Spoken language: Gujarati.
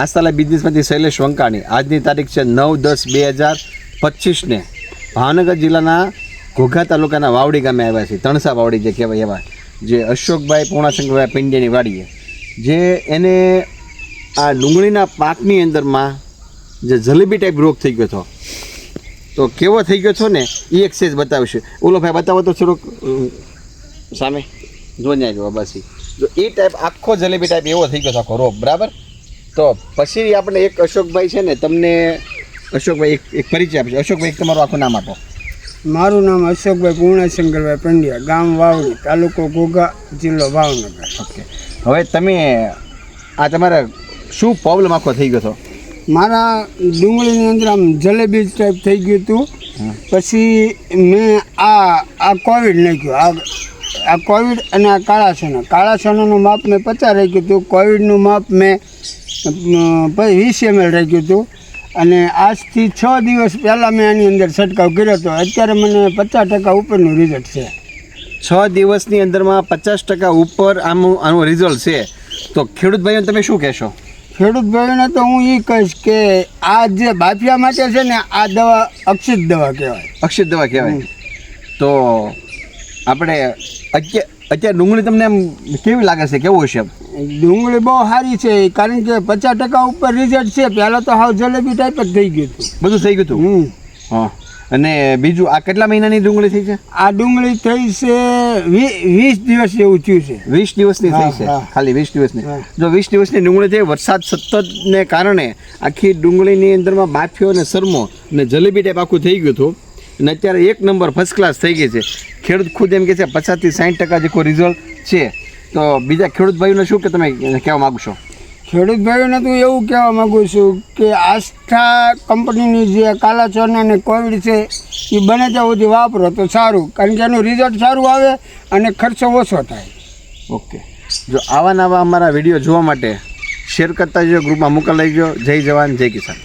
આસ્થાલા બિઝનેસમાંથી શૈલેષ વંકાણી. આજની તારીખ છે 9/10/2025 ભાવનગર જિલ્લાના ઘોઘા તાલુકાના વાવડી ગામે આવ્યા છે. તણસા વાવડી જે કહેવાય એવા, જે અશોકભાઈ પૂર્ણાશંકરભાઈ પિંડિયાની વાડીએ, જે એને આ ડુંગળીના પાકની અંદરમાં જે જલેબી ટાઈપ રોગ થઈ ગયો હતો. તો કેવો થઈ ગયો છો ને એ એક સેજ બતાવશે. ઓલો ભાઈ બતાવો તો થોડુંક સામે જોઈને આવ્યો બાસી. જો એ ટાઈપ આખો જલેબી ટાઈપ એવો થઈ ગયો હતો આખો રોગ, બરાબર. તો પછી આપણે એક અશોકભાઈ છે ને, તમને અશોકભાઈ એક પરિચય આપશે. અશોકભાઈ એક તમારું આખું નામ આપો. મારું નામ અશોકભાઈ પૂર્ણાશંકરભાઈ પંડ્યા, ગામ વાવડી, તાલુકો ઘોઘા, જિલ્લો ભાવનગર. ઓકે, હવે તમે આ તમારે શું પ્રોબ્લેમ આખો થઈ ગયો હતો? મારા ડુંગળીની અંદર આમ જલેબી ટાઈપ થઈ ગયું હતું. પછી મેં આ કોવિડ નાખ્યું, આ કોવિડ અને આ કાળા સોનાનું માપ મેં 50 રાખ્યું હતું. કોવિડનું માપ મેં 20 ml રાખ્યું હતું. અને આજથી 6 દિવસ પહેલાં મેં આની અંદર છંટકાવ કર્યો હતો. અત્યારે મને 50% ઉપરનું રિઝલ્ટ છે. 6 દિવસની અંદરમાં 50% ઉપર આનું રિઝલ્ટ છે. તો ખેડૂત ભાઈઓને તમે શું કહેશો? ખેડૂત ભાઈઓને તો હું એ કહીશ કે આ જે બાફિયા માટે છે ને, આ દવા અક્ષિત દવા કહેવાય. અક્ષિત દવા કહેવાય. તો આપણે અત્યારે ડુંગળી તમને એમ કેવી લાગે છે, કેવું હશે? ડુંગળી બહુ સારી છે, કારણ કે 50% ઉપર રિઝલ્ટ છે. પહેલાં તો હાવ જલેબી ટાઈપ જ થઈ ગયું હતું, બધું થઈ ગયું હતું. હા. અને બીજું, આ કેટલા મહિનાની ડુંગળી થઈ છે? આ ડુંગળી થઈ છે 20 દિવસ જેવું થયું છે. 20 દિવસની થઈ છે, ખાલી 20 દિવસની. જો 20 દિવસની ડુંગળી થઈ, વરસાદ સતતને કારણે આખી ડુંગળીની અંદરમાં બાફીઓ અને સરમો અને જલેબી ટાઈપ આખું થઈ ગયું હતું. અને અત્યારે 1 નંબર ફર્સ્ટ ક્લાસ થઈ ગઈ છે. ખેડૂત ખુદ એમ કહે છે 50 થી 60% જેટલું રિઝલ્ટ છે. તો બીજા ખેડૂત ભાઈઓને શું કે તમે કહેવા માગશો? ખેડૂત ભાઈઓને તો એવું કહેવા માગું છું કે આસ્થા કંપનીની જે કાલા સોના અને કોવિડ છે એ બને ત્યાં સુધી વાપરો તો સારું, કારણ કે એનું રિઝલ્ટ સારું આવે અને ખર્ચો ઓછો થાય. ઓકે, જો આવા નવા અમારા વિડીયો જોવા માટે શેર કરતા જો ગ્રુપમાં મોકલાઈ ગયો. જય જવાન જય કિસાન.